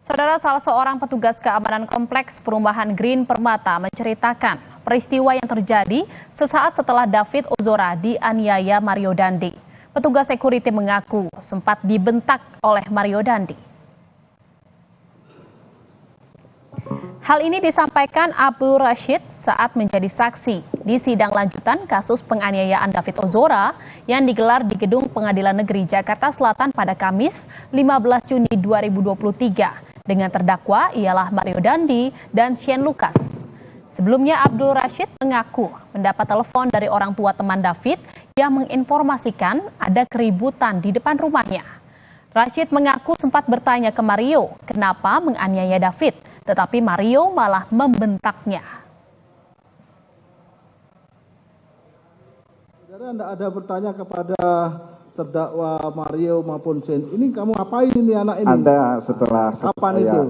Saudara, salah seorang petugas keamanan kompleks perumahan Green Permata menceritakan peristiwa yang terjadi sesaat setelah David Ozora dianiaya Mario Dandi. Petugas security mengaku sempat dibentak oleh Mario Dandi. Hal ini disampaikan Abdul Rashid saat menjadi saksi di sidang lanjutan kasus penganiayaan David Ozora yang digelar di Gedung Pengadilan Negeri Jakarta Selatan pada Kamis 15 Juni 2023. Dengan terdakwa ialah Mario Dandi dan Shane Lucas. Sebelumnya Abdul Rashid mengaku mendapat telepon dari orang tua teman David yang menginformasikan ada keributan di depan rumahnya. Rashid mengaku sempat bertanya ke Mario kenapa menganiaya David, tetapi Mario malah membentaknya. Saudara, Anda ada bertanya kepada terdakwa Mario maupun Shane, ini kamu ngapain ini anak ini? Ada setelah Kapan itu?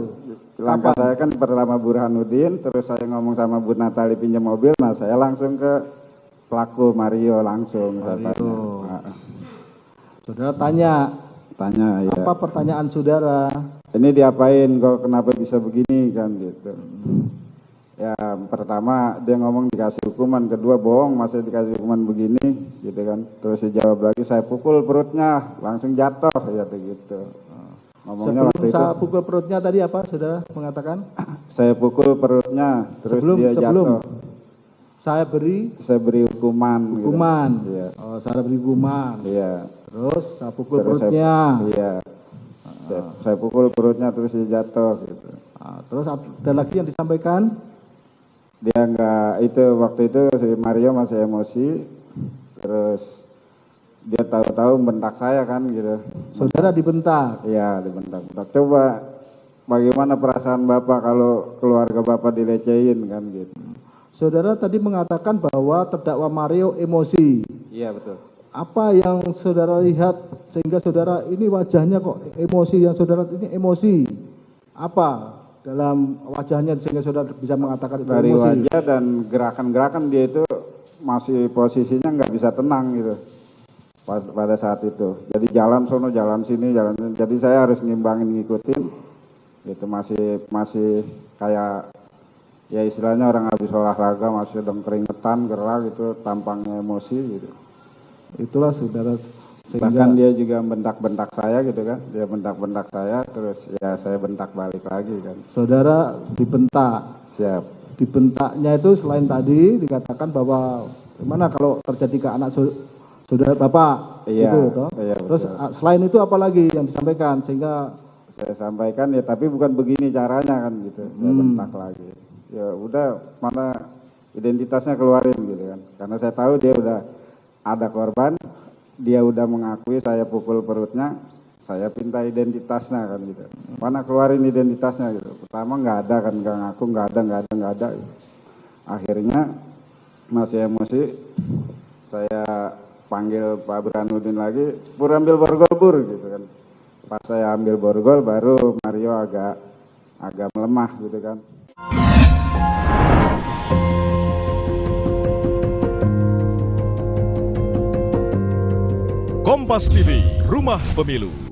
Langkah saya kan pertama Burhanuddin, terus saya ngomong sama Bu Natali pinjam mobil, nah saya langsung ke pelaku Mario langsung. Mario. Saudara tanya ya. apa pertanyaan saudara? Ini diapain kok, kenapa bisa begini kan gitu. Ya pertama dia ngomong dikasih hukuman, kedua bohong masih dikasih hukuman begini gitu kan. Terus dia jawab lagi saya pukul perutnya langsung jatuh ya gitu. Ngomongnya Sebelum waktu itu, saya pukul perutnya tadi apa saudara mengatakan? saya pukul perutnya terus dia jatuh. Saya beri hukuman. hukuman. Gitu. Iya. Oh, saya beri hukuman. Iya. Terus saya pukul Terus perutnya. Saya pukul perutnya terus dia jatuh gitu. Terus ada lagi yang disampaikan? Dia enggak, itu waktu itu si Mario masih emosi, terus dia tahu-tahu bentak saya kan gitu. Saudara dibentak? Iya dibentak. Coba bagaimana perasaan Bapak kalau keluarga Bapak dilecehin kan gitu. Saudara tadi mengatakan bahwa terdakwa Mario emosi. Iya betul. Apa yang saudara lihat sehingga saudara ini wajahnya kok emosi, yang saudara ini emosi? Apa dalam wajahnya sehingga saudara bisa mengatakan itu Dari emosi? wajah dan gerakan-gerakan dia itu masih posisinya nggak bisa tenang gitu pada saat itu. Jadi jalan sono, jalan sini, jalan sini. Jadi saya harus ngimbangin, ngikutin. Itu masih kayak ya istilahnya orang habis olahraga masih sedang keringetan, gerak gitu, tampangnya emosi gitu. Itulah saudara. Bahkan dia juga bentak-bentak saya gitu kan. Dia bentak-bentak saya, terus ya saya bentak balik lagi kan. Saudara dibentak. Siap. Dibentaknya itu selain tadi dikatakan bahwa gimana kalau terjadi ke anak saudara Bapak? Iya. Itu, toh? Iya, terus selain itu apa lagi yang disampaikan sehingga saya sampaikan ya tapi bukan begini caranya kan gitu. Saya bentak lagi. Ya udah mana identitasnya keluarin gitu kan. Karena saya tahu dia udah ada korban, dia udah mengakui saya pukul perutnya, saya pinta identitasnya kan gitu. Mana keluarin identitasnya gitu. Pertama nggak ada kan, nggak ngaku, nggak ada. Akhirnya masih emosi, saya panggil Pak Burhanuddin lagi, Pur ambil borgol Pur gitu kan. Pas saya ambil borgol baru Mario agak melemah gitu kan. Kompas TV, Rumah Pemilu.